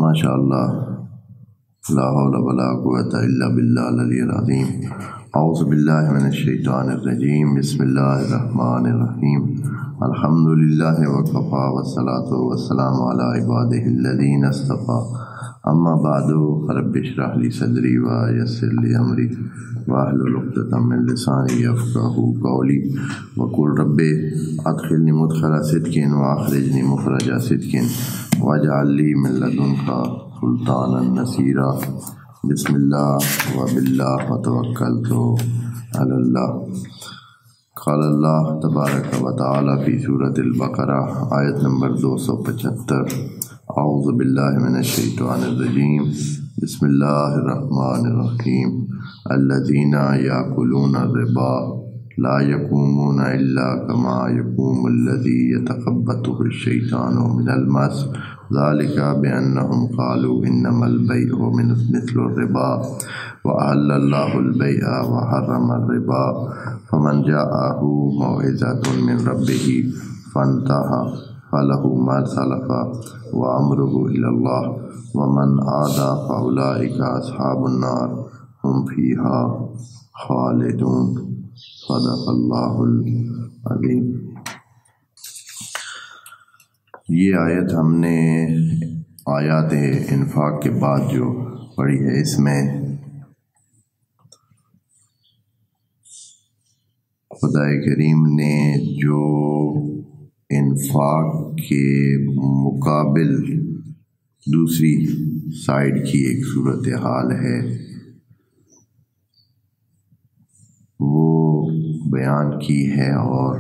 ماشاء اللہ، لا حول ولا قوۃ الا باللہ العلی العظیم۔ اعوذ باللہ من الشیطان الرجیم، بسم اللہ الرحمن الرحیم۔ الحمد للہ وکفیٰ والصلاۃ والسلام علی عبادہ الذین اصطفیٰ، اما بعد رب اشرح لی صدری ویسر لی امری واحلل عقدۃ من لسانی یفقہوا قولی وقل رب ادخلنی مدخل صدق واخرجنی مخرج صدق واجعل لی من لدنک سلطانا نصیرا۔ بسم اللہ وباللہ وتوکلت علی اللہ۔ قال اللہ تبارک و تعالی فی سورۃ البقرہ، آیت نمبر 275۔ اعوذ باللہ من الشیطان الرجیم، بسم اللہ الرحمن الرحیم۔ الذین یأکلون الربا لا یقومون الا کما یقوم الذی یتخبطہ الشیطان من المس، ذلک بأنہم قالوا انما البیع مثل الربا وأحل اللہ البیع وحرم الربا، فمن جاءہ موعظۃ من ربہ فانتہی فلہ ما سلف وامرہ الی اللہ ومن عاد فاولئک اصحاب النار ہم فیہا خالدون۔ صدق اللہ العظیم۔ یہ آیت ہم نے آیات انفاق کے بعد جو پڑھی ہے، اس میں خدا کریم نے جو انفاق کے مقابل دوسری سائیڈ کی ایک صورتحال ہے وہ بیان کی ہے، اور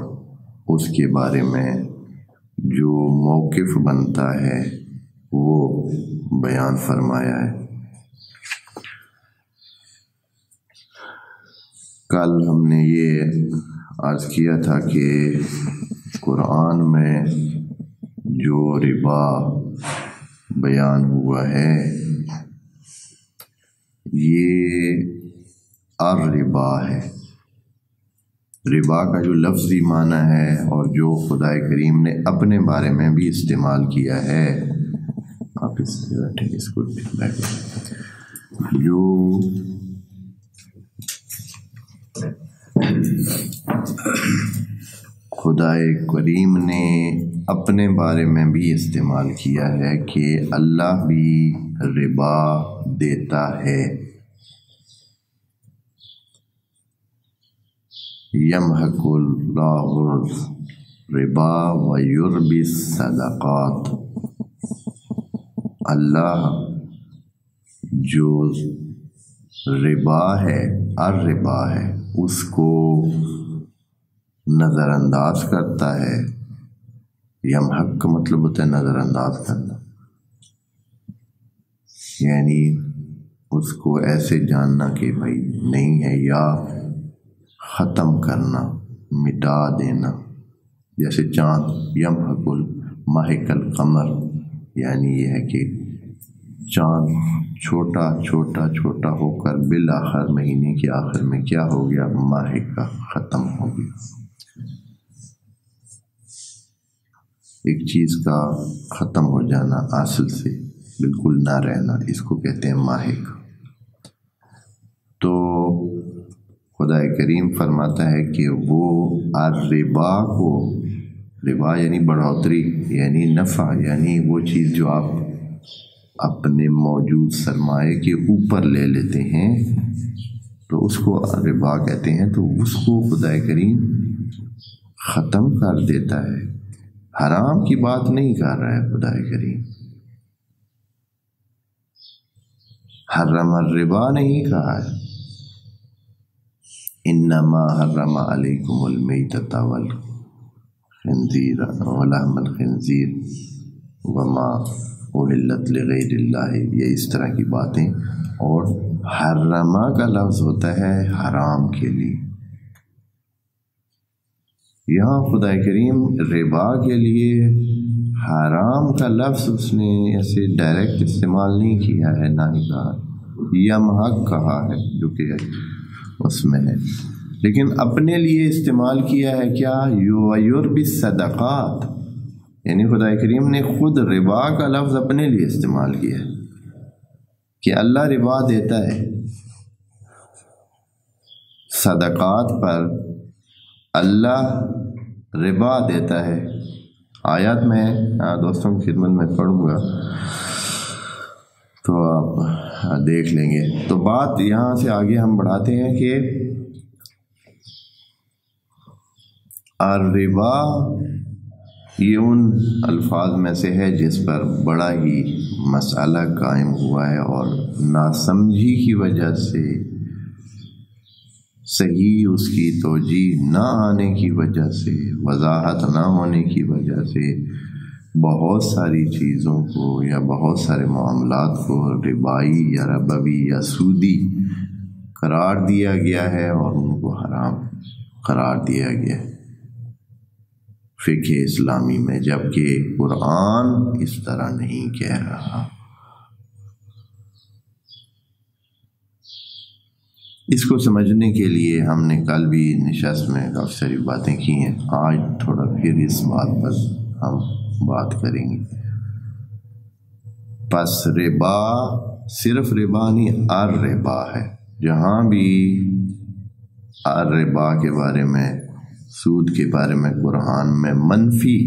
اس کے بارے میں جو موقف بنتا ہے وہ بیان فرمایا ہے۔ کل ہم نے یہ عرض کیا تھا کہ قرآن میں جو ربا بیان ہوا ہے یہ الربا ہے۔ ربا کا جو لفظی معنی ہے اور جو خدا کریم نے اپنے بارے میں بھی استعمال کیا ہے، آپ اس سے بیٹھیں، اس کو بیٹھیں، جو خدا کریم نے اپنے بارے میں بھی استعمال کیا ہے کہ اللہ بھی ربا دیتا ہے۔ یمحق اللہ الربا ویربی الصدقات، اللہ جو ربا ہے، الربا ہے، اس کو نظر انداز کرتا ہے۔ یمحق کا مطلب ہوتا ہے نظر انداز کرنا، یعنی اس کو ایسے جاننا کہ بھائی نہیں ہے، یا ختم کرنا، مٹا دینا۔ جیسے چاند، یمحق المحق القمر، یعنی یہ ہے کہ چاند چھوٹا چھوٹا چھوٹا ہو کر بالآخر مہینے کے آخر میں کیا ہو گیا، محق کا ختم ہو گیا۔ ایک چیز کا ختم ہو جانا، اصل سے بالکل نہ رہنا، اس کو کہتے ہیں محق۔ تو خدا کریم فرماتا ہے کہ وہ الربا کو، ربا یعنی بڑھوتری، یعنی نفع، یعنی وہ چیز جو آپ اپنے موجود سرمایے کے اوپر لے لیتے ہیں تو اس کو ربا کہتے ہیں۔ تو اس کو خدا کریم ختم کر دیتا ہے، حرام کی بات نہیں کر رہا ہے خدا کریم، حرم الربا نہیں کہا ہے۔ انما حرم علیکم المیتۃ والخنزیر ولحم الخنزیر وما اہلت لغیر اللہ، یہ اس طرح کی باتیں۔ اور حرمہ کا لفظ ہوتا ہے حرام کے لیے۔ یہاں خدا کریم ربا کے لیے حرام کا لفظ اس نے ایسے ڈائریکٹ استعمال نہیں کیا ہے، نہ ہی کہا، یمحق کہا ہے جو کہ اس میں ہے، لیکن اپنے لیے استعمال کیا ہے کیا، یربی الصدقات، یعنی خدا کریم نے خود ربا کا لفظ اپنے لیے استعمال کیا ہے کہ اللہ ربا دیتا ہے صدقات پر، اللہ ربا دیتا ہے۔ آیات میں دوستوں کی خدمت میں پڑھوں گا تو آپ دیکھ لیں گے۔ تو بات یہاں سے آگے ہم بڑھاتے ہیں کہ الربا یہ ان الفاظ میں سے ہے جس پر بڑا ہی مسئلہ قائم ہوا ہے، اور ناسمجھی کی وجہ سے، صحیح اس کی توجیہ نہ آنے کی وجہ سے، وضاحت نہ ہونے کی وجہ سے بہت ساری چیزوں کو یا بہت سارے معاملات کو ربائی یا ربوی یا سودی قرار دیا گیا ہے اور ان کو حرام قرار دیا گیا ہے فقہ اسلامی میں، جبکہ قرآن اس طرح نہیں کہہ رہا۔ اس کو سمجھنے کے لیے ہم نے کل بھی نشست میں کافی ساری باتیں کی ہیں، آج تھوڑا پھر اس بات پر ہم بات کریں گے۔ پس ربا صرف ربا نہیں، الربا ہے۔ جہاں بھی الربا کے بارے میں، سود کے بارے میں قرآن میں منفی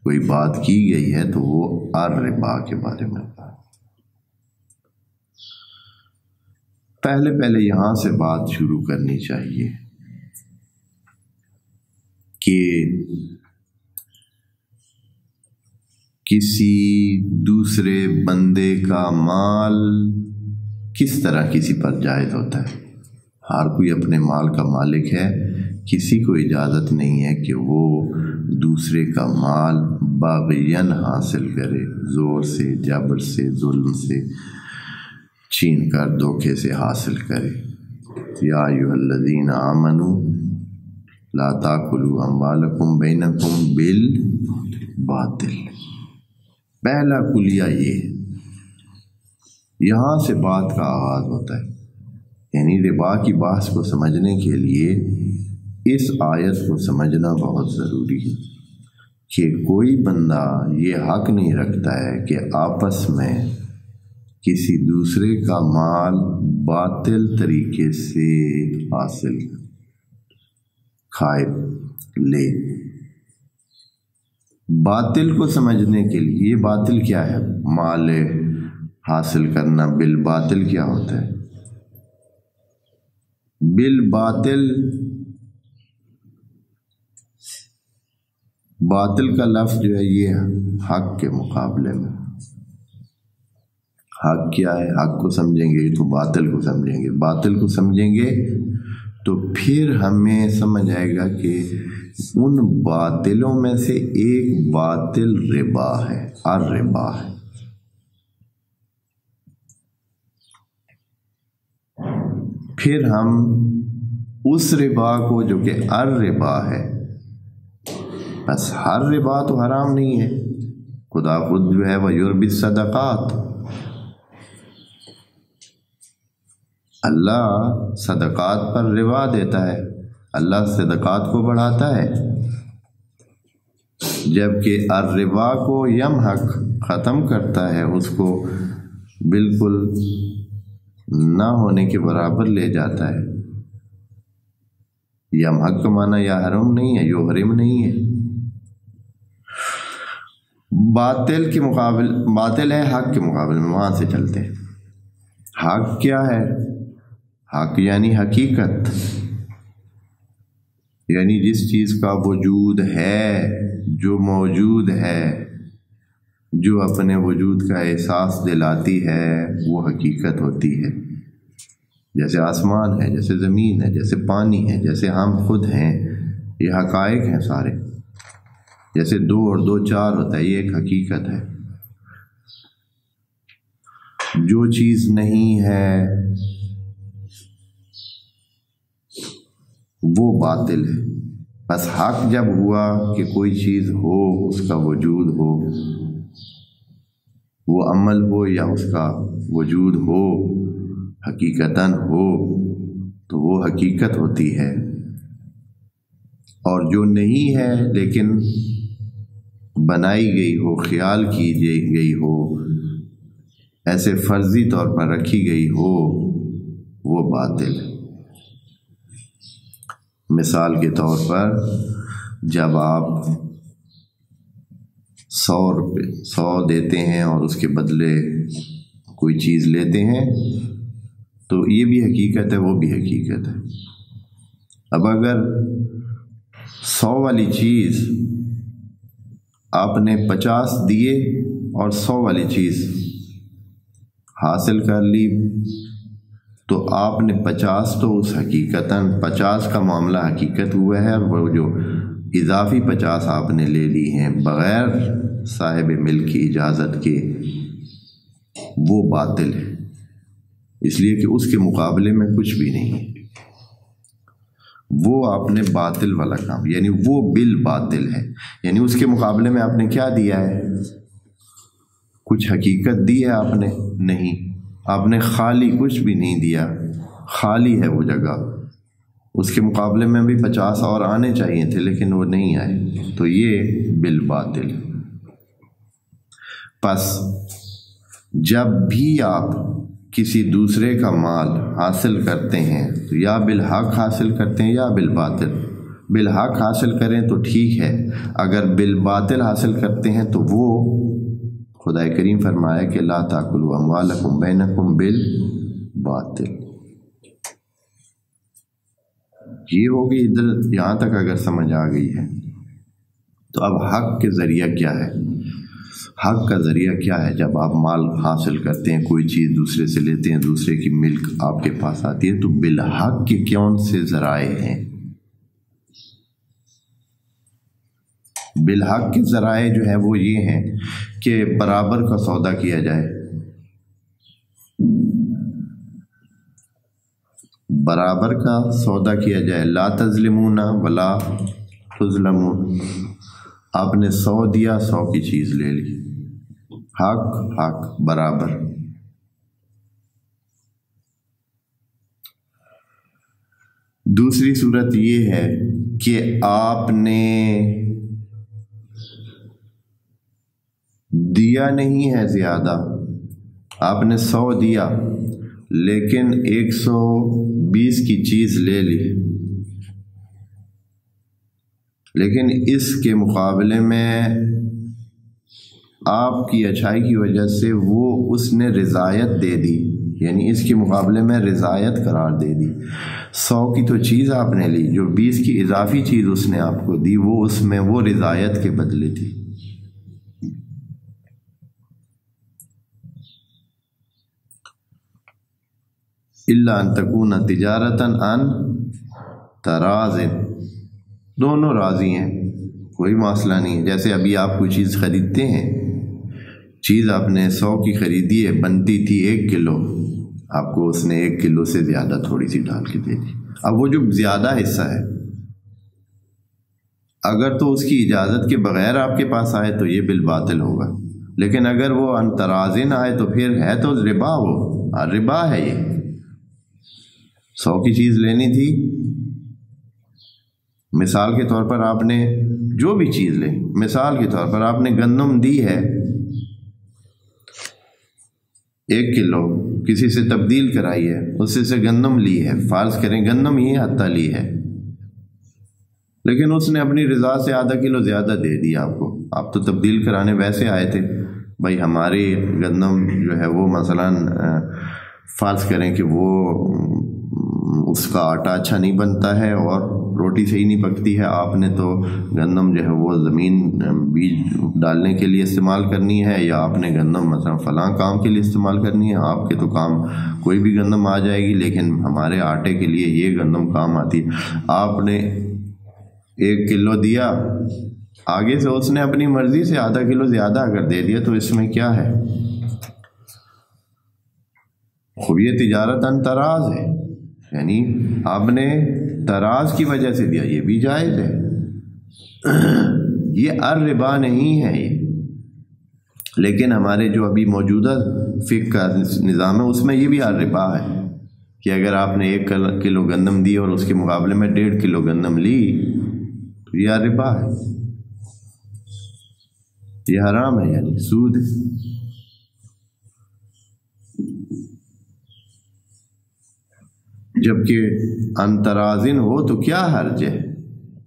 کوئی بات کی گئی ہے تو وہ الربا کے بارے میں۔ پہلے یہاں سے بات شروع کرنی چاہیے کہ کسی دوسرے بندے کا مال کس طرح کسی پر جائز ہوتا ہے۔ ہر کوئی اپنے مال کا مالک ہے، کسی کو اجازت نہیں ہے کہ وہ دوسرے کا مال باغیاً حاصل کرے، زور سے، جبر سے، ظلم سے، چھین کر، دھوکے سے حاصل کرے۔ یا ایھا الذین آمنوا لا تاکلوا اموالکم بینکم بالباطل۔ پہلا کلیہ یہ ہے، یہاں سے بات کا آغاز ہوتا ہے۔ یعنی ربا کی بحث کو سمجھنے کے لیے اس آیت کو سمجھنا بہت ضروری ہے کہ کوئی بندہ یہ حق نہیں رکھتا ہے کہ آپس میں کسی دوسرے کا مال باطل طریقے سے حاصل کھائے لے۔ باطل کو سمجھنے کے لیے باطل کیا ہے، مال حاصل کرنا بالباطل کیا ہوتا ہے؟ بالباطل، باطل کا لفظ جو ہے یہ حق کے مقابلے میں۔ حق کیا ہے؟ حق کو سمجھیں گے تو باطل کو سمجھیں گے، باطل کو سمجھیں گے تو پھر ہمیں سمجھ آئے گا کہ ان باطلوں میں سے ایک باطل ربا ہے، الربا ہے۔ پھر ہم اس ربا کو جو کہ الربا ہے، بس ہر ربا تو حرام نہیں ہے، خدا خود جو ہے وہ یربی الصدقات، اللہ صدقات پر ربا دیتا ہے، اللہ صدقات کو بڑھاتا ہے، جبکہ الربا کو یمحق ختم کرتا ہے، اس کو بالکل نہ ہونے کے برابر لے جاتا ہے۔ یمحق کا معنی یا حرم نہیں ہے، یحرم نہیں ہے۔ باطل کے مقابل، باطل ہے حق کے مقابل میں، وہاں سے چلتے ہیں۔ حق کیا ہے؟ حق یعنی حقیقت، یعنی جس چیز کا وجود ہے، جو موجود ہے، جو اپنے وجود کا احساس دلاتی ہے، وہ حقیقت ہوتی ہے۔ جیسے آسمان ہے، جیسے زمین ہے، جیسے پانی ہے، جیسے ہم خود ہیں، یہ حقائق ہیں سارے۔ جیسے 2 اور 2 4 ہوتا ہے، یہ ایک حقیقت ہے۔ جو چیز نہیں ہے وہ باطل ہے۔ بس حق جب ہوا کہ کوئی چیز ہو، اس کا وجود ہو، وہ عمل ہو یا اس کا وجود ہو، حقیقتاً ہو، تو وہ حقیقت ہوتی ہے۔ اور جو نہیں ہے لیکن بنائی گئی ہو، خیال کی گئی ہو، ایسے فرضی طور پر رکھی گئی ہو، وہ باطل ہے۔ مثال کے طور پر جب آپ 100 دیتے ہیں اور اس کے بدلے کوئی چیز لیتے ہیں تو یہ بھی حقیقت ہے، وہ بھی حقیقت ہے۔ اب اگر 100 والی چیز آپ نے 50 دیے اور 100 والی چیز حاصل کر لی تو آپ نے 50 تو اس حقیقتاً 50 کا معاملہ حقیقت ہوا ہے، اور وہ جو اضافی 50 آپ نے لے لی ہیں بغیر صاحب ملک کی اجازت کے، وہ باطل ہے، اس لیے کہ اس کے مقابلے میں کچھ بھی نہیں ہے۔ وہ آپ نے باطل والا کام، یعنی وہ بالباطل ہے، یعنی اس کے مقابلے میں آپ نے کیا دیا ہے؟ کچھ حقیقت دی ہے آپ نے؟ نہیں، آپ نے خالی کچھ بھی نہیں دیا، خالی ہے وہ جگہ۔ اس کے مقابلے میں بھی 50 اور آنے چاہیے تھے لیکن وہ نہیں آئے، تو یہ بالباطل۔ پس جب بھی آپ کسی دوسرے کا مال حاصل کرتے ہیں تو یا بالحق حاصل کرتے ہیں یا بالباطل۔ بالحق حاصل کریں تو ٹھیک ہے، اگر بالباطل حاصل کرتے ہیں تو وہ خدا کریم فرمایا کہ لا تاکلوا اموالکم بینکم بالباطل۔ یہ ہوگی ادھر یہاں تک اگر سمجھ آ گئی ہے تو اب حق کے ذریعہ کیا ہے؟ حق کا ذریعہ کیا ہے؟ جب آپ مال حاصل کرتے ہیں، کوئی چیز دوسرے سے لیتے ہیں، دوسرے کی ملک آپ کے پاس آتی ہے، تو بالحق کے کون سے ذرائع ہیں؟ بالحق کے ذرائع جو ہیں وہ یہ ہیں کہ برابر کا سودا کیا جائے، برابر کا سودا کیا جائے، لا تظلمون ولا تظلمون۔ آپ نے 100 دیا، 100 کی چیز لے لی، حق برابر۔ دوسری صورت یہ ہے کہ آپ نے دیا نہیں ہے زیادہ، آپ نے 100 دیا لیکن 120 کی چیز لے لی، لیکن اس کے مقابلے میں آپ کی اچھائی کی وجہ سے وہ اس نے رضایت دے دی، یعنی اس کے مقابلے میں رضایت قرار دے دی۔ 100 کی تو چیز آپ نے لی، جو 20 کی اضافی چیز اس نے آپ کو دی وہ اس میں وہ رضایت کے بدلے تھی۔ الا ان تکون تجارتا عن تراض، دونوں راضی ہیں، کوئی مسئلہ نہیں ہے۔ جیسے ابھی آپ کوئی چیز خریدتے ہیں، چیز آپ نے 100 کی خریدی ہے، بنتی تھی 1 کلو، آپ کو اس نے 1 کلو سے زیادہ تھوڑی سی ڈال کے دے دی۔ اب وہ جو زیادہ حصہ ہے اگر تو اس کی اجازت کے بغیر آپ کے پاس آئے تو یہ بالباطل ہوگا، لیکن اگر وہ عن تراض آئے تو پھر ہے تو ربا، وہ ربا ہے۔ یہ 100 کی چیز لینی تھی، مثال کے طور پر آپ نے جو بھی چیز لیں، مثال کے طور پر آپ نے گندم دی ہے 1 کلو، کسی سے تبدیل کرائی ہے، اس سے گندم لی ہے، فرض کریں گندم ہی حتیٰ لی ہے، لیکن اس نے اپنی رضا سے ½ کلو زیادہ دے دیا آپ کو۔ آپ تو تبدیل کرانے ویسے آئے تھے، بھائی ہماری گندم جو ہے وہ مثلاً فرض کریں کہ وہ اس کا آٹا اچھا نہیں بنتا ہے اور روٹی صحیح نہیں پکتی ہے، آپ نے تو گندم جو ہے وہ زمین بیج ڈالنے کے لیے استعمال کرنی ہے، یا آپ نے گندم مثلا فلاں کام کے لیے استعمال کرنی ہے۔ آپ کے تو کام کوئی بھی گندم آ جائے گی، لیکن ہمارے آٹے کے لیے یہ گندم کام آتی ہے۔ آپ نے 1 کلو دیا، آگے سے اس نے اپنی مرضی سے ½ کلو زیادہ اگر دے دیا تو اس میں کیا ہے؟ خوب یہ تجارت عن تراض ہے، یعنی آپ نے تراض کی وجہ سے دیا، یہ بھی جائز ہے، یہ الربا نہیں ہے یہ۔ لیکن ہمارے جو ابھی موجودہ فقہ کا نظام ہے اس میں یہ بھی الربا ہے کہ اگر آپ نے 1 کلو گندم دی اور اس کے مقابلے میں 1.5 کلو گندم لی تو یہ الربا ہے۔ یہ حرام ہے، یعنی سود ہے۔ جبکہ انترازن ہو تو کیا حرج ہے؟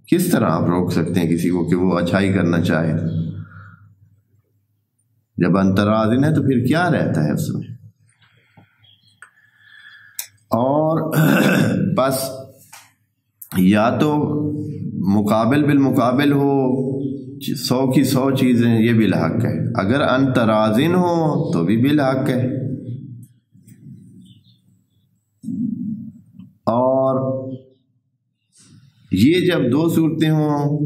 کس طرح آپ روک سکتے ہیں کسی کو کہ وہ اچھائی کرنا چاہے؟ جب انترازن ہے تو پھر کیا رہتا ہے اس میں؟ اور بس یا تو مقابل بالمقابل ہو، 100 کی 100 چیزیں، یہ بالحق ہے۔ اگر انترازن ہو تو بھی بالحق ہے۔ اور یہ جب 2 صورتیں ہوں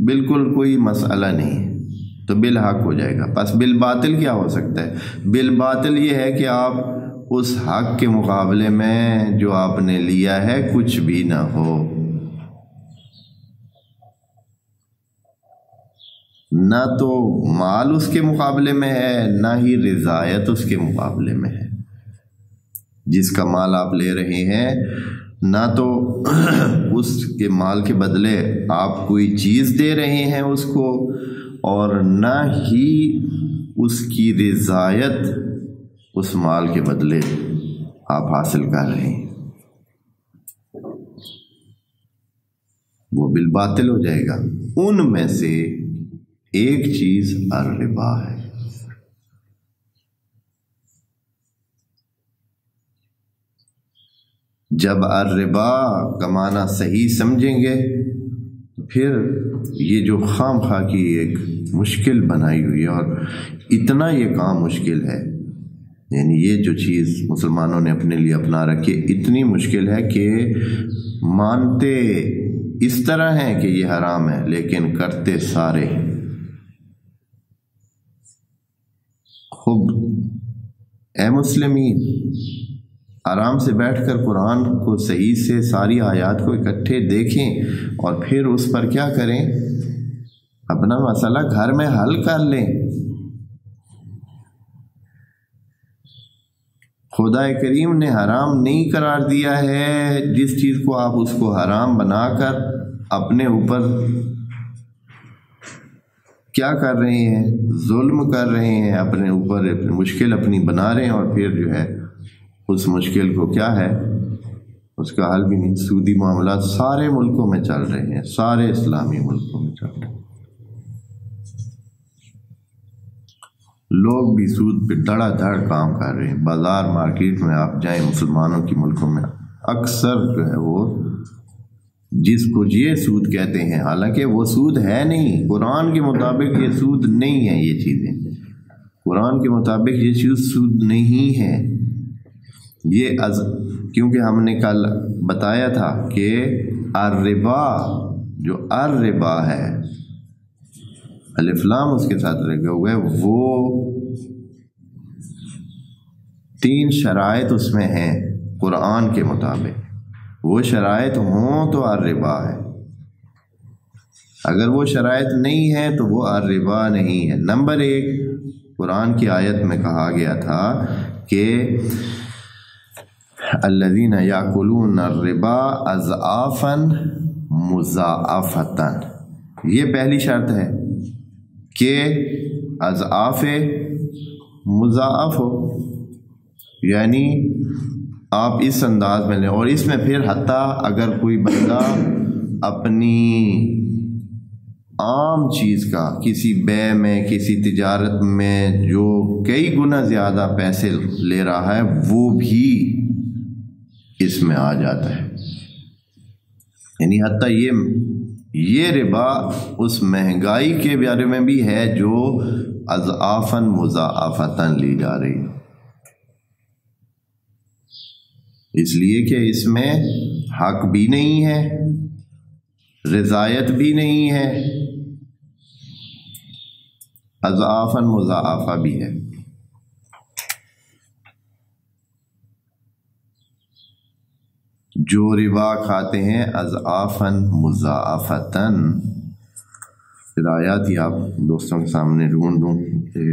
بالکل کوئی مسئلہ نہیں تو بالحق ہو جائے گا۔ پس بالباطل کیا ہو سکتا ہے؟ بالباطل یہ ہے کہ آپ اس حق کے مقابلے میں جو آپ نے لیا ہے کچھ بھی نہ ہو، نہ تو مال اس کے مقابلے میں ہے، نہ ہی رضایت اس کے مقابلے میں ہے۔ جس کا مال آپ لے رہے ہیں، نہ تو اس کے مال کے بدلے آپ کوئی چیز دے رہے ہیں اس کو، اور نہ ہی اس کی رضایت اس مال کے بدلے آپ حاصل کر رہے ہیں، وہ بالباطل ہو جائے گا۔ ان میں سے ایک چیز الربا ہے۔ جب الربا کا معنی صحیح سمجھیں گے تو پھر یہ جو خام خواہ کی ایک مشکل بنائی ہوئی ہے، اور اتنا یہ کام مشکل ہے، یعنی یہ جو چیز مسلمانوں نے اپنے لیے اپنا رکھی اتنی مشکل ہے کہ مانتے اس طرح ہیں کہ یہ حرام ہے لیکن کرتے سارے ہیں۔ خوب اے مسلمین، آرام سے بیٹھ کر قرآن کو صحیح سے ساری آیات کو اکٹھے دیکھیں اور پھر اس پر کیا کریں، اپنا مسئلہ گھر میں حل کر لیں۔ خدا کریم نے حرام نہیں قرار دیا ہے جس چیز کو آپ اس کو حرام بنا کر اپنے اوپر کیا کر رہے ہیں، ظلم کر رہے ہیں، اپنے اوپر مشکل اپنی بنا رہے ہیں، اور پھر جو ہے اس مشکل کو کیا ہے، اس کا حل بھی نہیں۔ سودی معاملات سارے ملکوں میں چل رہے ہیں، سارے اسلامی ملکوں میں چل رہے ہیں۔ لوگ بھی سود پہ دھڑا دھڑ کام کر رہے ہیں۔ بازار مارکیٹ میں آپ جائیں مسلمانوں کی ملکوں میں، اکثر جو ہے وہ جس کو یہ سود کہتے ہیں، حالانکہ وہ سود ہے نہیں، قرآن کے مطابق یہ سود نہیں ہے۔ یہ چیزیں قرآن کے مطابق یہ چیز سود نہیں ہے۔ یہ کیونکہ ہم نے کل بتایا تھا کہ الربا، جو الربا ہے، الف لام اس کے ساتھ لگا ہوا ہے، وہ 3 شرائط اس میں ہیں قرآن کے مطابق۔ وہ شرائط ہوں تو الربا ہے، اگر وہ شرائط نہیں ہے تو وہ الربا نہیں ہے۔ نمبر 1، قرآن کی آیت میں کہا گیا تھا کہ الذین یاکلون الربا اضعافا مضاعفتا، یہ پہلی شرط ہے کہ اضعاف مضاعف ہو، یعنی آپ اس انداز میں لیں۔ اور اس میں پھر حتیٰ اگر کوئی بندہ اپنی عام چیز کا کسی بے میں، کسی تجارت میں جو کئی گنا زیادہ پیسے لے رہا ہے، وہ بھی اس میں آ جاتا ہے، یعنی حتیٰ یہ ربا اس مہنگائی کے بارے میں بھی ہے جو اضعافاً مضاعفتاً لی جا رہی ہے، اس لیے کہ اس میں حق بھی نہیں ہے، رضایت بھی نہیں ہے، اضعافاً مضاعفہ بھی ہے۔ جو ربا کھاتے ہیں اضعافاً مضاعفتاً، ہدایات ہی آپ دوستوں کے سامنے ڈھونڈ دوں کہ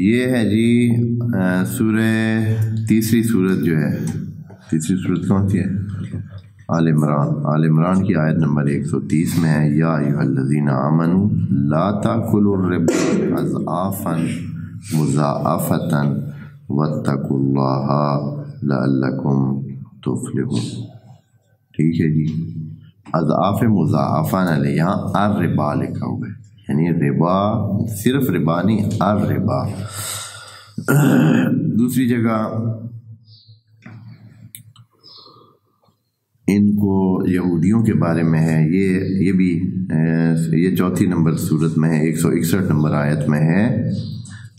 یہ ہے جی تیسری صورت جو ہے، تیسری صورت کون سی ہے؟ آل عمران کی آیت نمبر 130 میں ہے، یا ایھا الذین آمنوا لا تأکلوا الربا اضعافا مضاعفۃ واتقوا اللہ لعلکم تفلحون۔ ٹھیک ہے جی، اضعاف مضاعفہ نہ لے، یہاں الربا لکھا ہوا ہے، یعنی ربا صرف ربا نہیں، الربا۔ دوسری جگہ ان کو یہودیوں کے بارے میں ہے، یہ بھی یہ چوتھی نمبر صورت میں ہے، 161 نمبر آیت میں ہے،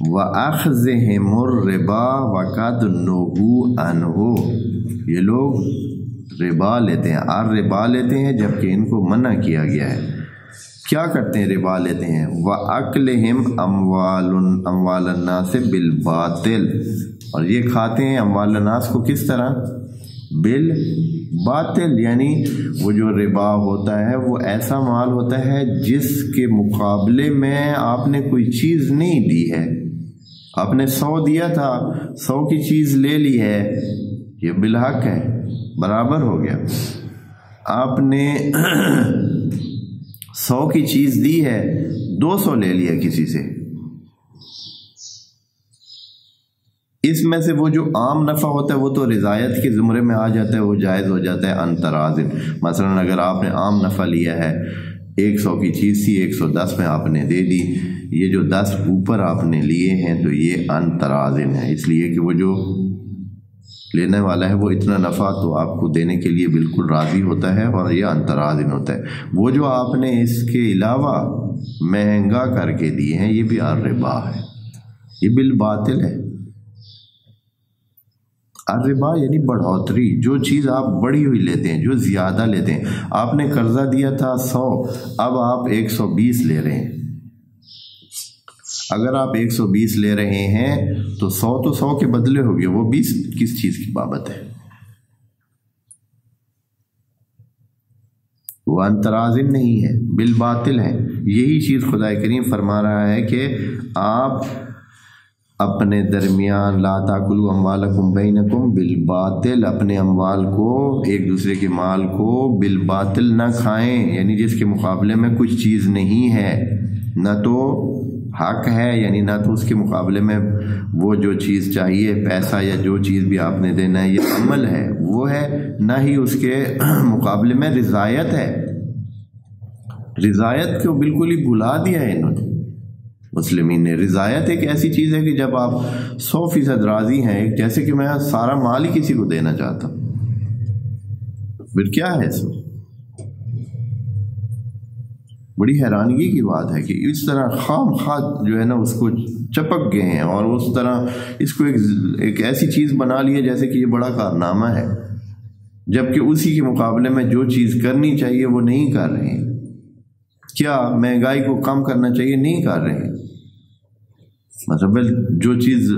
وَأَخْذِهِمُ الرِّبَا وَقَدْ نُهُوا عَنْهُ، یہ لوگ ربا لیتے ہیں، الربا لیتے ہیں جبکہ ان کو منع کیا گیا ہے۔ کیا کرتے ہیں؟ ربا لیتے ہیں۔ وَأَكْلِهِمْ أَمْوَالَ النَّاسِ بِالْبَاطِلِ، اور یہ کھاتے ہیں اموال الناس کو کس طرح؟ بالباطل، یعنی وہ جو ربا ہوتا ہے وہ ایسا مال ہوتا ہے جس کے مقابلے میں آپ نے کوئی چیز نہیں دی ہے۔ آپ نے 100 دیا تھا، 100 کی چیز لے لی ہے، یہ بالحق ہے، برابر ہو گیا۔ آپ نے 100 کی چیز دی ہے، 200 لے لیا کسی سے، اس میں سے وہ جو عام نفع ہوتا ہے وہ تو رضایت کے زمرے میں آ جاتا ہے، وہ جائز ہو جاتا ہے انترازن۔ مثلا اگر آپ نے عام نفع لیا ہے، 100 کی چیز تھی، 110 میں آپ نے دے دی، یہ جو 10 اوپر آپ نے لیے ہیں تو یہ انترازن ہے، اس لیے کہ وہ جو لینے والا ہے وہ اتنا نفع تو آپ کو دینے کے لیے بالکل راضی ہوتا ہے، اور یہ انترازن ہوتا ہے۔ وہ جو آپ نے اس کے علاوہ مہنگا کر کے دیے ہیں یہ بھی الربا ہے، یہ بالباطل ہے۔ الربا یعنی بڑھوتری، جو چیز آپ بڑھی ہوئی لیتے ہیں، جو زیادہ لیتے ہیں۔ آپ نے قرضہ دیا تھا 100، اب آپ 120 لے رہے ہیں۔ اگر آپ 120 لے رہے ہیں تو 100 تو 100 کے بدلے ہو گئے، وہ 20 کس چیز کی بابت ہے؟ وہ انترازن نہیں ہے، بالباطل ہے۔ یہی چیز خدا کریم فرما رہا ہے کہ آپ اپنے درمیان لا تاکلوا اموالکم بینکم بالباطل، اپنے اموال کو، ایک دوسرے کے مال کو بالباطل نہ کھائیں، یعنی جس کے مقابلے میں کچھ چیز نہیں ہے، نہ تو حق ہے، یعنی نہ تو اس کے مقابلے میں وہ جو چیز چاہیے، پیسہ یا جو چیز بھی آپ نے دینا ہے، یہ عمل ہے وہ ہے، نہ ہی اس کے مقابلے میں رضایت ہے۔ رضایت کو بالکل ہی بھلا دیا ہے انہوں نے، مسلمین نے۔ رضایت ایک ایسی چیز ہے کہ جب آپ 100% راضی ہیں، جیسے کہ میں سارا مال ہی کسی کو دینا چاہتا ہوں، پھر کیا ہے اس میں؟ بڑی حیرانگی کی بات ہے کہ اس طرح خام خواہ جو ہے نا اس کو چپک گئے ہیں، اور اس طرح اس کو ایک ایسی چیز بنا لی ہے جیسے کہ یہ بڑا کارنامہ ہے، جبکہ اسی کے مقابلے میں جو چیز کرنی چاہیے وہ نہیں کر رہے ہیں۔ کیا مہنگائی کو کم کرنا چاہیے؟ نہیں کر رہے ہیں۔ مطلب جو چیز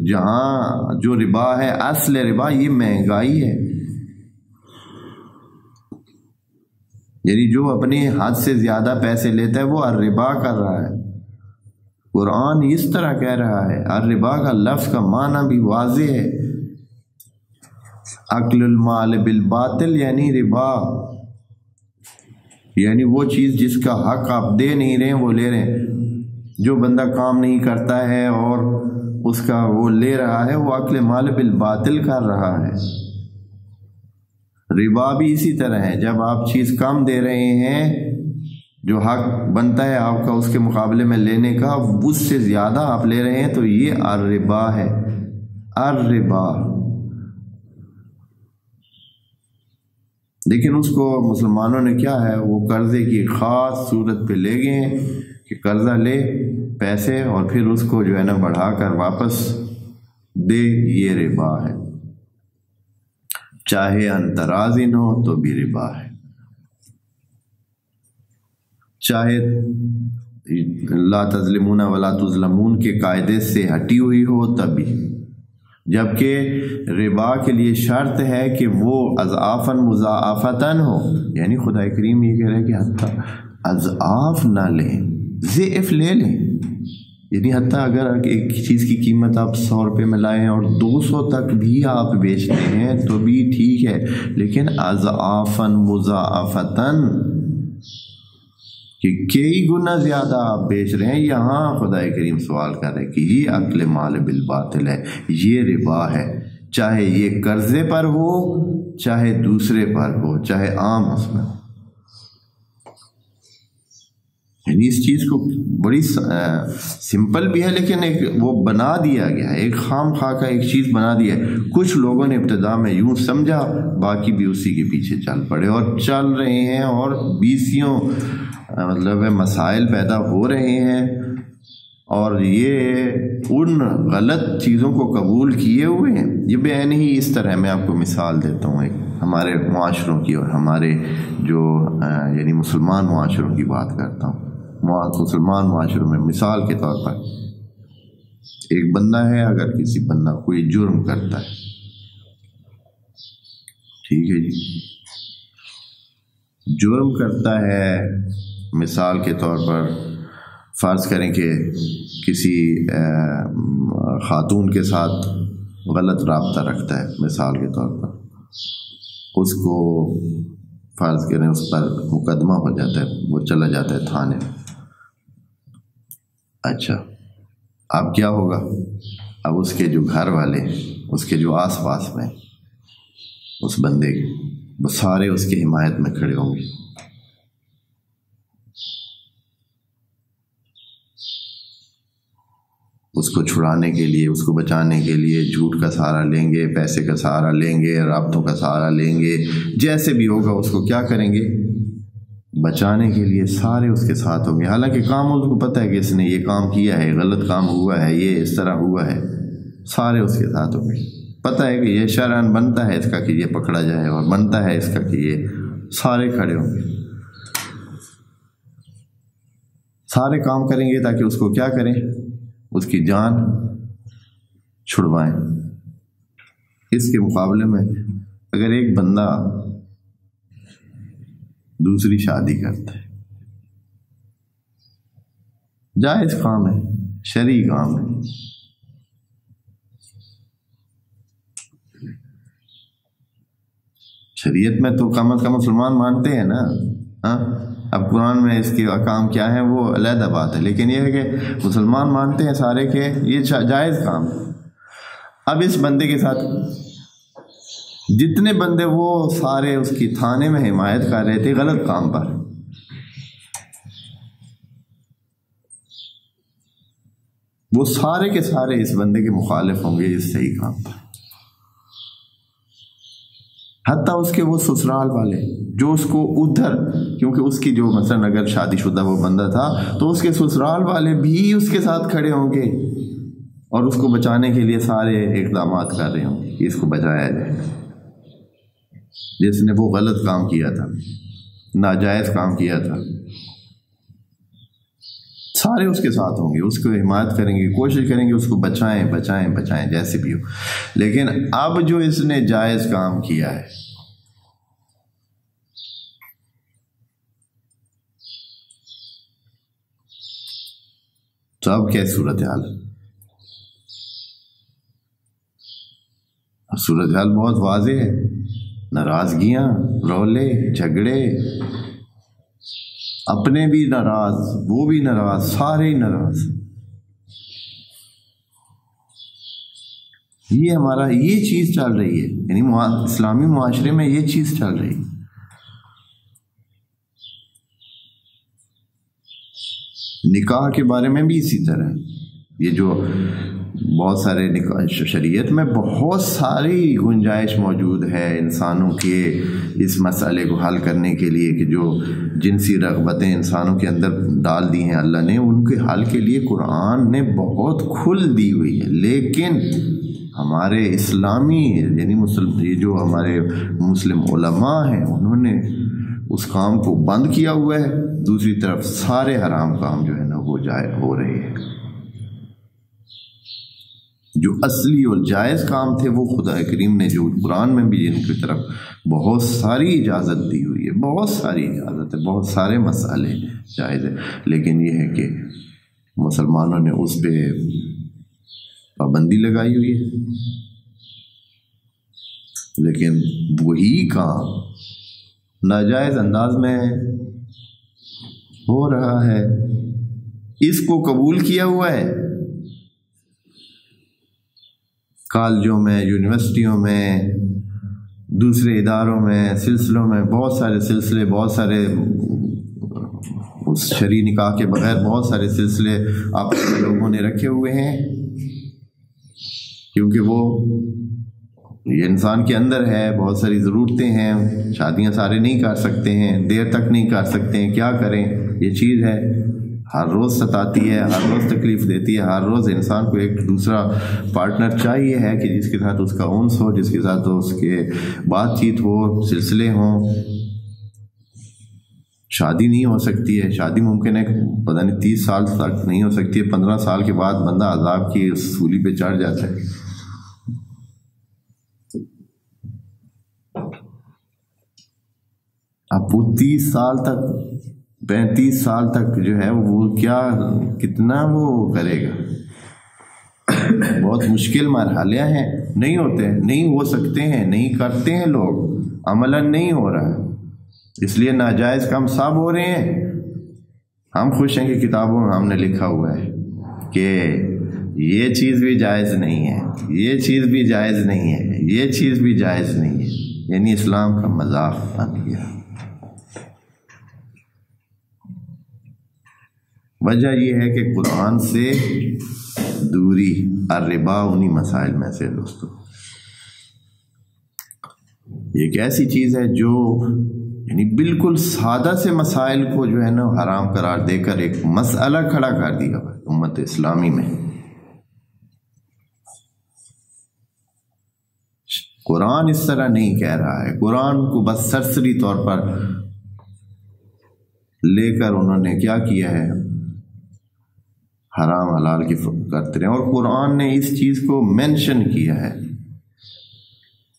جہاں جو ربا ہے، اصل ربا یہ مہنگائی ہے، یعنی جو اپنی حد سے زیادہ پیسے لیتا ہے وہ الربا کر رہا ہے۔ قرآن اس طرح کہہ رہا ہے، الربا کا لفظ کا معنی بھی واضح ہے، اکل المال بالباطل یعنی ربا، یعنی وہ چیز جس کا حق آپ دے نہیں رہے ہیں وہ لے رہے ہیں. جو بندہ کام نہیں کرتا ہے اور اس کا وہ لے رہا ہے وہ اکل مال بالباطل کر رہا ہے. ربا بھی اسی طرح ہے. جب آپ چیز کم دے رہے ہیں جو حق بنتا ہے آپ کا اس کے مقابلے میں لینے کا، اس سے زیادہ آپ لے رہے ہیں تو یہ الربا ہے. الربا. لیکن اس کو مسلمانوں نے کیا ہے، وہ قرضے کی خاص صورت پہ لے گئے ہیں کہ قرضہ لے پیسے اور پھر اس کو جو ہے نا بڑھا کر واپس دے، یہ ربا ہے. چاہے انترازن ہو تو بھی ربا ہے، چاہے لا تظلمون ولا تظلمون کے قاعدے سے ہٹی ہوئی ہو تب بھی. جبکہ ربا کے لیے شرط ہے کہ وہ اضعافاً مضاعفتاً ہو، یعنی خدا کریم یہ کہہ رہے ہیں کہ حتیٰ اضعاف نہ لیں، ضعف لے لیں. یعنی حتیٰ اگر ایک چیز کی قیمت آپ 100 روپے میں لائے ہیں اور 200 تک بھی آپ بیچتے ہیں تو بھی ٹھیک ہے، لیکن اضعافاً مضاعفتاً کہ کئی گنا زیادہ آپ بیچ رہے ہیں. یہاں خدا کریم سوال کر رہے کہ یہ اکل مال بالباطل ہے، یہ ربا ہے. چاہے یہ قرضے پر ہو، چاہے دوسرے پر ہو، چاہے عام اس میں ہو. یعنی اس چیز کو بڑی سمپل بھی ہے لیکن ایک وہ بنا دیا گیا ہے، ایک خام خواہ کا ایک چیز بنا دیا ہے. کچھ لوگوں نے ابتدا میں یوں سمجھا، باقی بھی اسی کے پیچھے چل پڑے اور چل رہے ہیں، اور بیسیوں مطلب مسائل پیدا ہو رہے ہیں. اور یہ ان غلط چیزوں کو قبول کیے ہوئے ہیں. یہ بیان ہی اس طرح، میں آپ کو مثال دیتا ہوں ایک ہمارے معاشروں کی، اور ہمارے جو یعنی مسلمان معاشروں کی بات کرتا ہوں. مسلمان معاشروں میں مثال کے طور پر ایک بندہ ہے، اگر کسی بندہ کوئی جرم کرتا ہے، ٹھیک ہے جی، جرم کرتا ہے، مثال کے طور پر فرض کریں کہ کسی خاتون کے ساتھ غلط رابطہ رکھتا ہے، مثال کے طور پر اس کو فرض کریں اس پر مقدمہ ہو جاتا ہے، وہ چلا جاتا ہے تھانے. اچھا، اب کیا ہوگا؟ اب اس کے جو گھر والے، اس کے جو آس پاس میں اس بندے کے، وہ سارے اس کی حمایت میں کھڑے ہوں گے. اس کو چھڑانے کے لیے، اس کو بچانے کے لیے جھوٹ کا سہارا لیں گے، پیسے کا سہارا لیں گے، رابطوں کا سہارا لیں گے. جیسے بھی ہوگا اس کو کیا کریں گے؟ بچانے کے لیے سارے اس کے ساتھ ہوں گے. حالانکہ کام اس کو پتہ ہے کہ اس نے یہ کام کیا ہے، غلط کام ہوا ہے، یہ اس طرح ہوا ہے، سارے اس کے ساتھ ہوں گے. پتہ ہے کہ یہ شرعاً بنتا ہے اس کا کہ یہ پکڑا جائے، اور بنتا ہے اس کا کہ یہ، سارے کھڑے ہوں گے، سارے کام کریں گے تاکہ اس کو کیا کریں؟ اس کی جان چھڑوائیں. اس کے مقابلے میں اگر ایک بندہ دوسری شادی کرتا ہے، جائز کام ہے، شرعی کام ہے، شریعت میں تو کم از کم مسلمان مانتے ہیں نا. ہاں، اب قرآن میں اس کے احکام کیا ہیں وہ علیحدہ بات ہے، لیکن یہ ہے کہ مسلمان مانتے ہیں سارے کہ یہ جائز کام ہے. اب اس بندے کے ساتھ جتنے بندے، وہ سارے اس کی تھانے میں حمایت کر رہے تھے غلط کام پر، وہ سارے کے سارے اس بندے کے مخالف ہوں گے اس صحیح کام پر. حتیٰ اس کے وہ سسرال والے جو اس کو ادھر، کیونکہ اس کی جو مثلا اگر شادی شدہ وہ بندہ تھا تو اس کے سسرال والے بھی اس کے ساتھ کھڑے ہوں گے اور اس کو بچانے کے لیے سارے اقدامات کر رہے ہوں گے کہ اس کو بچایا جائے، جس نے وہ غلط کام کیا تھا، ناجائز کام کیا تھا. سارے اس کے ساتھ ہوں گے، اس کو حمایت کریں گے، کوشش کریں گے اس کو بچائیں بچائیں بچائیں جیسے بھی ہو. لیکن اب جو اس نے جائز کام کیا ہے، تو اب کیا صورتحال؟ صورتحال بہت واضح ہے. ناراضگیاں، رولے، جھگڑے، اپنے بھی ناراض، وہ بھی ناراض، سارے ہی ناراض۔ یہ ہمارا یہ چیز چل رہی ہے، یعنی اسلامی معاشرے میں یہ چیز چل رہی ہے۔ نکاح کے بارے میں بھی اسی طرح، یہ جو بہت سارے نکاح، شریعت میں بہت ساری گنجائش موجود ہے انسانوں کے اس مسئلے کو حل کرنے کے لیے، کہ جو جنسی رغبتیں انسانوں کے اندر ڈال دی ہیں اللہ نے، ان کے حل کے لیے قرآن نے بہت کھل دی ہوئی ہے۔ لیکن ہمارے اسلامی یعنی یہ جو ہمارے مسلم علماء ہیں، انہوں نے اس کام کو بند کیا ہوا ہے۔ دوسری طرف سارے حرام کام جو ہے نا وہ ہو رہے ہیں۔ جو اصلی اور جائز کام تھے وہ خدا کریم نے جو قرآن میں بھی ان کی طرف بہت ساری اجازت دی ہوئی ہے، بہت ساری اجازت ہے، بہت سارے مسئلے جائز ہے، لیکن یہ ہے کہ مسلمانوں نے اس پہ پابندی لگائی ہوئی ہے۔ لیکن وہی کام ناجائز انداز میں ہو رہا ہے، اس کو قبول کیا ہوا ہے۔ کالجوں میں، یونیورسٹیوں میں، دوسرے اداروں میں، سلسلوں میں، بہت سارے سلسلے، بہت سارے اس شرعی نکاح کے بغیر بہت سارے سلسلے آپ لوگوں نے رکھے ہوئے ہیں، کیونکہ وہ یہ انسان کے اندر ہے، بہت ساری ضرورتیں ہیں، شادیاں سارے نہیں کر سکتے ہیں، دیر تک نہیں کر سکتے ہیں، کیا کریں؟ یہ چیز ہے، ہر روز ستاتی ہے، ہر روز تکلیف دیتی ہے، ہر روز انسان کو ایک دوسرا پارٹنر چاہیے ہے کہ جس کے ساتھ اس کا انس ہو، جس کے ساتھ اس کے بات چیت ہو، سلسلے ہوں۔ شادی نہیں ہو سکتی ہے، شادی ممکن ہے پتہ نہیں 30 سال تک نہیں ہو سکتی ہے، 15 سال کے بعد بندہ عذاب کی سولی پہ چڑھ جاتا ہے۔ اب وہ 30 سال تک، 35 سال تک جو ہے وہ کیا کتنا وہ کرے گا؟ بہت مشکل مرحلے ہیں، نہیں ہوتے، نہیں ہو سکتے ہیں، نہیں کرتے ہیں لوگ، عملاً نہیں ہو رہا ہے، اس لیے ناجائز کام سب ہو رہے ہیں۔ ہم خوش ہیں کہ کتابوں میں ہم نے لکھا ہوا ہے کہ یہ چیز بھی جائز نہیں ہے، یہ چیز بھی جائز نہیں ہے، یہ چیز بھی جائز نہیں ہے، یعنی اسلام کا مذاق بن گیا۔ وجہ یہ ہے کہ قرآن سے دوری، الربا انہی مسائل میں سے دوستو، یہ ایک ایسی چیز ہے جو یعنی بالکل سادہ سے مسائل کو جو ہے نا حرام قرار دے کر ایک مسئلہ کھڑا کر دیا امت اسلامی میں۔ قرآن اس طرح نہیں کہہ رہا ہے، قرآن کو بس سرسری طور پر لے کر انہوں نے کیا کیا ہے، حرام حلال کی کرتے رہے، اور قرآن نے اس چیز کو مینشن کیا ہے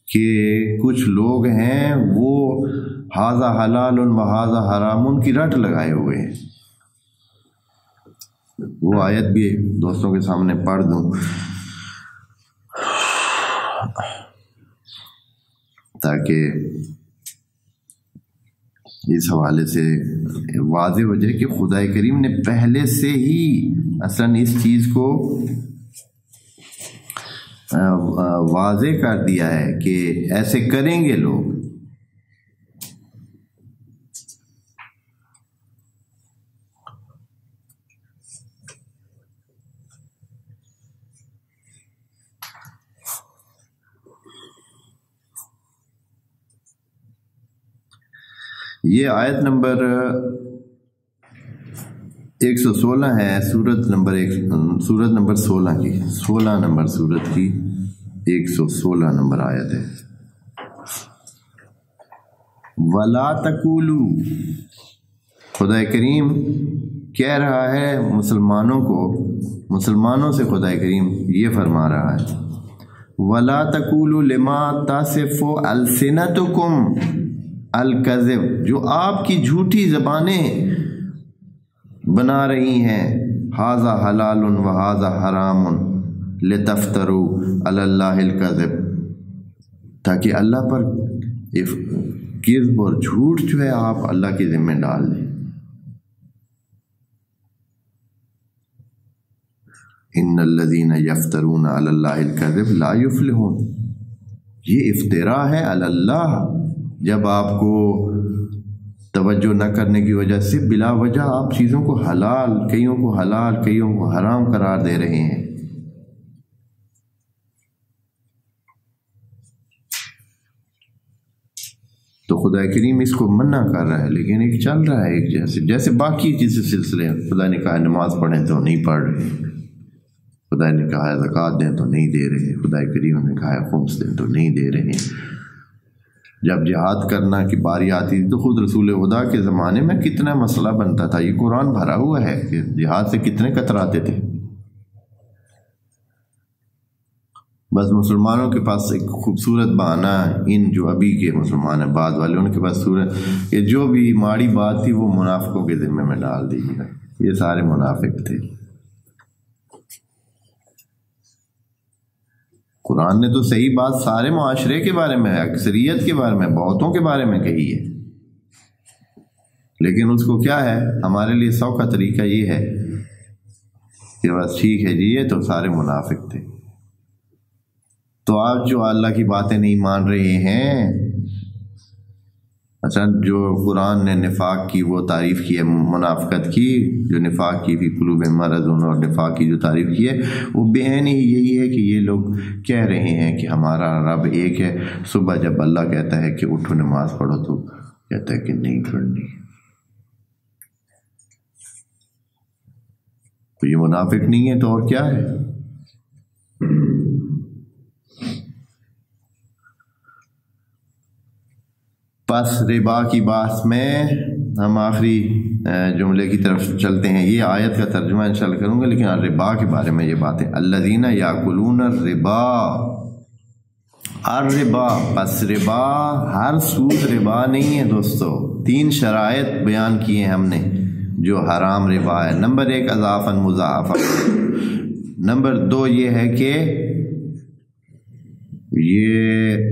کہ کچھ لوگ ہیں وہ ھذا حلال و ھذا حرام کی رٹ لگائے ہوئے ہیں۔ وہ آیت بھی دوستوں کے سامنے پڑھ دوں تاکہ اس حوالے سے واضح ہو جائے کہ خدا کریم نے پہلے سے ہی اصلاً اس چیز کو واضح کر دیا ہے کہ ایسے کریں گے لوگ۔ یہ آیت نمبر 116 ہے، سورت نمبر 16 کی، 16 نمبر سورت کی 116 نمبر آیت ہے۔ وَلَا تَقُولُوا، خدا کریم کہہ رہا ہے مسلمانوں کو، مسلمانوں سے خدا کریم یہ فرما رہا ہے، وَلَا تَقُولُوا لِمَا تَصِفُ أَلْسِنَتُكُمْ الکذب، جو آپ کی جھوٹی زبانیں بنا رہی ہیں، ھذا حلال و ھذا حرام لتفتروا علی اللہ الکذب، تاکہ اللہ پر کذب اور جھوٹ جو ہے آپ اللہ کے ذمہ ڈال دیں۔ ان الذین یفترون علی اللہ الکذب لا یفلحون، یہ افتراء ہے علی اللہ، جب آپ کو توجہ نہ کرنے کی وجہ سے بلا وجہ آپ چیزوں کو حلال، کئیوں کو حلال کئیوں کو حرام قرار دے رہے ہیں۔ تو خدا کریم اس کو منع کر رہا ہے، لیکن ایک چل رہا ہے ایک جیسے باقی چیزیں سلسلے ہیں۔ خدا نے کہا نماز پڑھیں تو نہیں پڑھ رہے، خدا نے کہا زکوٰۃ دیں تو نہیں دے رہے، خدا کریم نے کہا خمس دیں تو نہیں دے رہے۔ جب جہاد کرنا کی باری آتی تھی تو خود رسول خدا کے زمانے میں کتنا مسئلہ بنتا تھا، یہ قرآن بھرا ہوا ہے کہ جہاد سے کتنے کتراتے تھے۔ بس مسلمانوں کے پاس ایک خوبصورت بہانہ، ان جو ابھی کے مسلمان ہیں بعد والے، ان کے پاس صورت کہ جو بھی ماڑی بات تھی وہ منافقوں کے ذمے میں ڈال دیجیے گا، یہ سارے منافق تھے۔ قرآن نے تو صحیح بات سارے معاشرے کے بارے میں، اکثریت کے بارے میں، بہتوں کے بارے میں کہی ہے، لیکن اس کو کیا ہے، ہمارے لیے سوکھا طریقہ یہ ہے کہ بس ٹھیک ہے جی یہ تو سارے منافق تھے۔ تو آپ جو اللہ کی باتیں نہیں مان رہے ہیں، اچھا جو قرآن نے نفاق کی وہ تعریف کی ہے، منافقت کی جو نفاق کی فی قلوب مرض، اور نفاق کی جو تعریف کی ہے وہ بین ہی یہی ہے کہ یہ لوگ کہہ رہے ہیں کہ ہمارا رب ایک ہے، صبح جب اللہ کہتا ہے کہ اٹھو نماز پڑھو تو کہتا ہے کہ نہیں پڑھنی۔ تو یہ منافق نہیں ہے تو اور کیا ہے؟ پس ربا کی بات میں ہم آخری جملے کی طرف چلتے ہیں۔ یہ آیت کا ترجمہ انشاءاللہ کروں گا، لیکن ربا کے بارے میں یہ باتیں، الذین یاکلون الربا، الربا، پس ربا ہر سود ربا نہیں ہے دوستو۔ 3 شرائط بیان کیے ہیں ہم نے جو حرام ربا ہے۔ نمبر 1 اضافاً مضاعفہ، نمبر 2 یہ ہے کہ یہ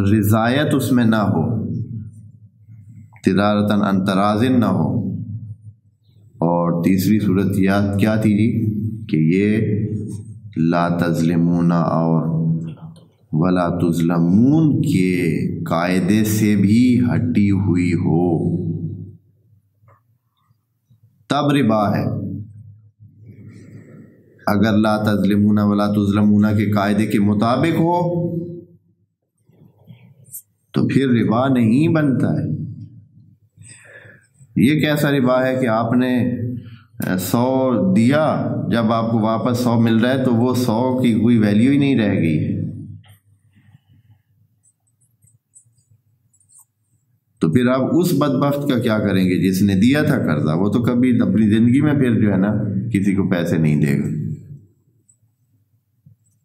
رضایت اس میں نہ ہو، تجارتاً عن تراضٍ نہ ہو، اور تیسری صورت کیا تھی جی کہ یہ لا تظلمون اور ولا تظلمون کے قاعدے سے بھی ہٹی ہوئی ہو، تب ربا ہے۔ اگر لا تظلمون ولا تظلمون کے قاعدے کے مطابق ہو تو پھر ربا نہیں بنتا ہے۔ یہ کیسا ربا ہے کہ آپ نے 100 دیا، جب آپ کو واپس 100 مل رہا ہے تو وہ 100 کی کوئی ویلیو ہی نہیں رہ گئی ہے۔ تو پھر آپ اس بدبخت کا کیا کریں گے جس نے دیا تھا قرضہ؟ وہ تو کبھی اپنی زندگی میں پھر جو ہے نا کسی کو پیسے نہیں دے گا۔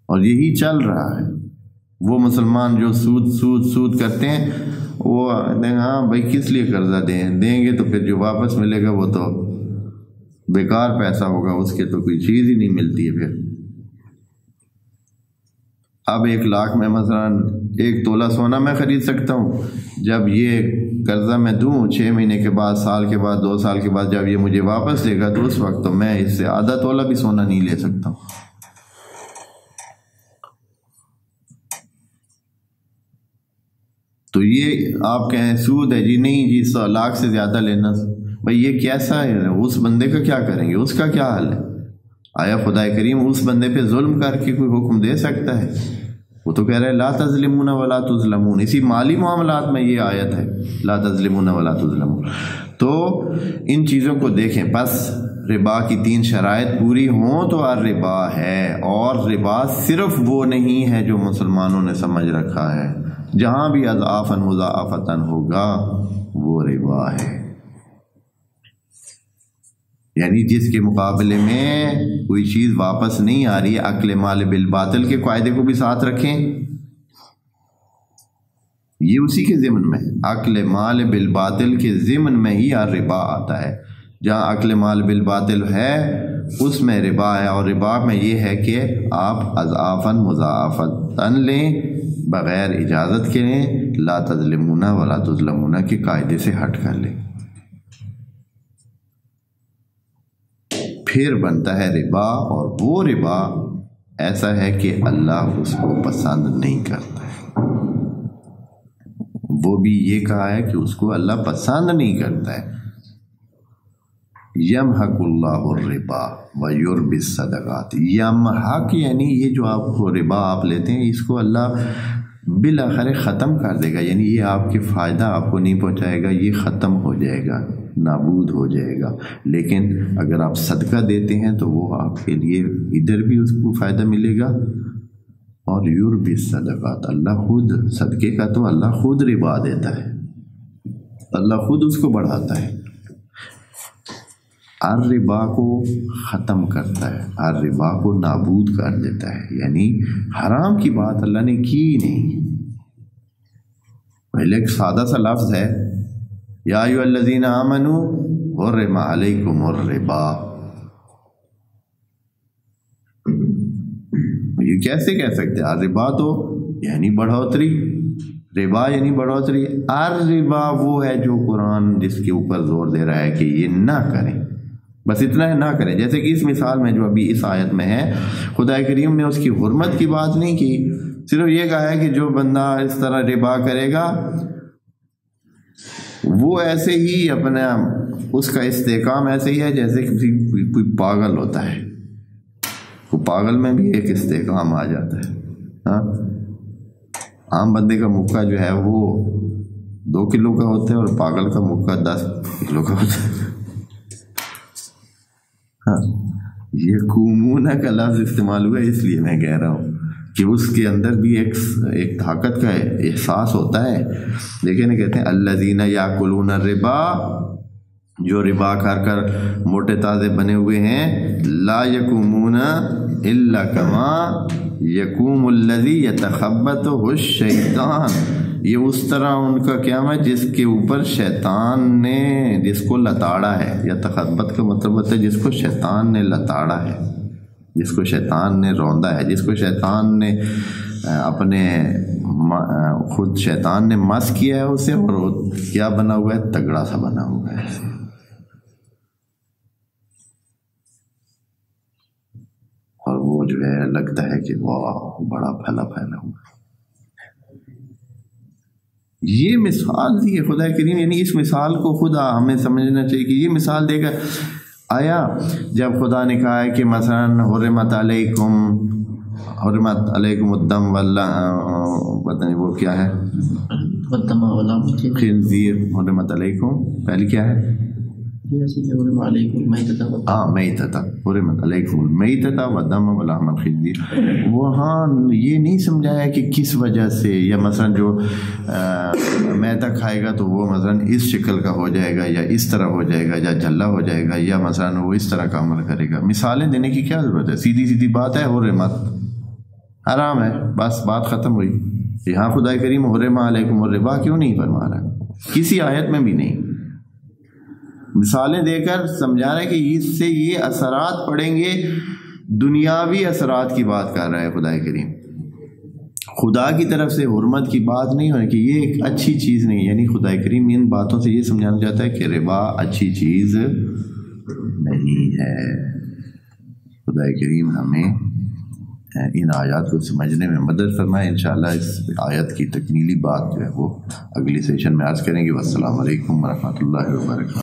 اور یہی چل رہا ہے۔ وہ مسلمان جو سود کرتے ہیں وہ ہاں بھائی کس لیے قرضہ دیں گے، تو پھر جو واپس ملے گا وہ تو بیکار پیسہ ہوگا، اس کے تو کوئی چیز ہی نہیں ملتی ہے۔ پھر اب 1 لاکھ میں مثلا 1 تولہ سونا میں خرید سکتا ہوں، جب یہ قرضہ میں دوں 6 مہینے کے بعد، سال کے بعد، 2 سال کے بعد جب یہ مجھے واپس دے گا تو اس وقت تو میں اس سے آدھا تولہ بھی سونا نہیں لے سکتا ہوں۔ تو یہ آپ کہیں سود ہے جی، نہیں جی 100 لاکھ سے زیادہ لینا، بھائی یہ کیسا ہے؟ اس بندے کا کیا کریں گے؟ اس کا کیا حل ہے؟ آیا خدا کریم اس بندے پہ ظلم کر کے کوئی حکم دے سکتا ہے؟ وہ تو کہہ رہے لا تظلمون ولا تظلمون، اسی مالی معاملات میں یہ آیت ہے لا تظلمون ولا تظلمون۔ تو ان چیزوں کو دیکھیں، پس ربا کی 3 شرائط پوری ہوں تو الربا ہے، اور ربا صرف وہ نہیں ہے جو مسلمانوں نے سمجھ رکھا ہے، جہاں بھی اضعافاً مضاعفتاً ہوگا وہ ربا ہے۔ یعنی جس کے مقابلے میں کوئی چیز واپس نہیں آ رہی ہے، اکل مال بالباطل کے قاعدے کو بھی ساتھ رکھیں، یہ اسی کے ضمن میں ہے، اکل مال بالباطل کے ضمن میں ہی ربا آتا ہے۔ جہاں اکل مال بالباطل ہے اس میں ربا ہے، اور ربا میں یہ ہے کہ آپ اضعافاً مضاعفتاً لیں، بغیر اجازت کے لیں، لا تظلمون ولا تظلمون کے قاعدے سے ہٹ کر لیں۔ پھر بنتا ہے ربا، اور وہ ربا ایسا ہے کہ اللہ اس کو پسند نہیں کرتا ہے۔ وہ بھی یہ کہا ہے کہ اس کو اللہ پسند نہیں کرتا ہے۔ یمحق اللہ الربا ویربی الصدقات، یمحق یعنی یہ جو آپ کو ربا آپ لیتے ہیں اس کو اللہ بالآخر ختم کر دے گا، یعنی یہ آپ کے فائدہ آپ کو نہیں پہنچائے گا، یہ ختم ہو جائے گا، نابود ہو جائے گا۔ لیکن اگر آپ صدقہ دیتے ہیں تو وہ آپ کے لیے ادھر بھی اس کو فائدہ ملے گا، اور یربی الصدقات، اللہ خود صدقے کا تو اللہ خود ربا دیتا ہے، اللہ خود اس کو بڑھاتا ہے، الربا کو ختم کرتا ہے، الربا کو نابود کر دیتا ہے، یعنی حرام کی بات اللہ نے کی نہیں۔ پہلے ایک سادہ سا لفظ ہے، یا ایھا الذین آمنوا حرم علیکم الربا، یہ کیسے کہہ سکتے ہیں؟ الربا تو یعنی بڑھوتری، ربا یعنی بڑھوتری، الربا وہ ہے جو قرآن جس کے اوپر زور دے رہا ہے کہ یہ نہ کریں، بس اتنا ہے نہ کریں۔ جیسے کہ اس مثال میں جو ابھی اس آیت میں ہے، خدا کریم نے اس کی حرمت کی بات نہیں کی، صرف یہ کہا ہے کہ جو بندہ اس طرح ربا کرے گا وہ ایسے ہی اپنا اس کا استحکام ایسے ہی ہے جیسے کسی کوئی پاگل ہوتا ہے، وہ پاگل میں بھی ایک استحکام آ جاتا ہے۔ ہاں، عام بندے کا مکہ جو ہے وہ 2 کلو کا ہوتا ہے اور پاگل کا مکہ 10 کلو کا ہوتا ہے۔ ہاں، یہ کومونہ کا لفظ استعمال ہوا ہے، اس لیے میں کہہ رہا ہوں کہ اس کے اندر بھی ایک طاقت کا احساس ہوتا ہے۔ لیکن کہتے ہیں الذین یاکلون الربا، جو ربا کھا کر موٹے تازے بنے ہوئے ہیں، لا یقومون الا کما یقوم الذی یتخبطہ الشیطان، یہ اس طرح ان کا قیام ہے جس کے اوپر شیطان نے جس کو لتاڑا ہے، یا تخبط کا مطلب ہوتا ہے جس کو شیطان نے لتاڑا ہے، جس کو شیطان نے روندا ہے، جس کو شیطان نے اپنے خود شیطان نے مس کیا ہے اسے، اور وہ کیا بنا ہوا ہے؟ تگڑا سا بنا ہوا ہے۔ اور وہ جو ہے لگتا ہے کہ واہ بڑا پھیلا ہوا۔ یہ مثال دی ہے خدا کریم، یعنی اس مثال کو خدا ہمیں سمجھنا چاہیے کہ یہ مثال دے کر آیا جب خدا نے کہا ہے کہ مثلا حرمت علیکم الدم پتہ نہیں وہ کیا ہے، خنزیر، حرمت علیکم پہلے کیا ہے؟ میتۃ، حرمت علیکم المیتۃ والدم ولحم الخنزیر۔ وہاں یہ نہیں سمجھایا کہ کس وجہ سے، یا مثلا جو میتہ کھائے گا تو وہ مثلا اس شکل کا ہو جائے گا، یا اس طرح ہو جائے گا، یا جھلا ہو جائے گا، یا مثلا وہ اس طرح کا عمل کرے گا۔ مثالیں دینے کی کیا ضرورت ہے؟ سیدھی سیدھی بات ہے، حرمت حرام ہے، بس بات ختم ہوئی۔ یہاں خدا کریم حرم علیکم الربا کیوں نہیں فرما رہا؟ کسی آیت میں بھی نہیں۔ مثالیں دے کر سمجھا رہا ہے کہ اس سے یہ اثرات پڑیں گے، دنیاوی اثرات کی بات کر رہا ہے خدا کریم۔ خدا کی طرف سے حرمت کی بات نہیں ہوئی کہ یہ ایک اچھی چیز نہیں، یعنی خدا کریم ان باتوں سے یہ سمجھانا چاہتا ہے کہ ربا اچھی چیز نہیں ہے۔ خدا کریم ہمیں ان آیات کو سمجھنے میں مدد فرمائے۔ انشاءاللہ اس آیت کی تکمیلی بات جو ہے وہ اگلی سیشن میں عرض کریں گے۔ والسلام علیکم ورحمۃ اللہ وبرکاتہ۔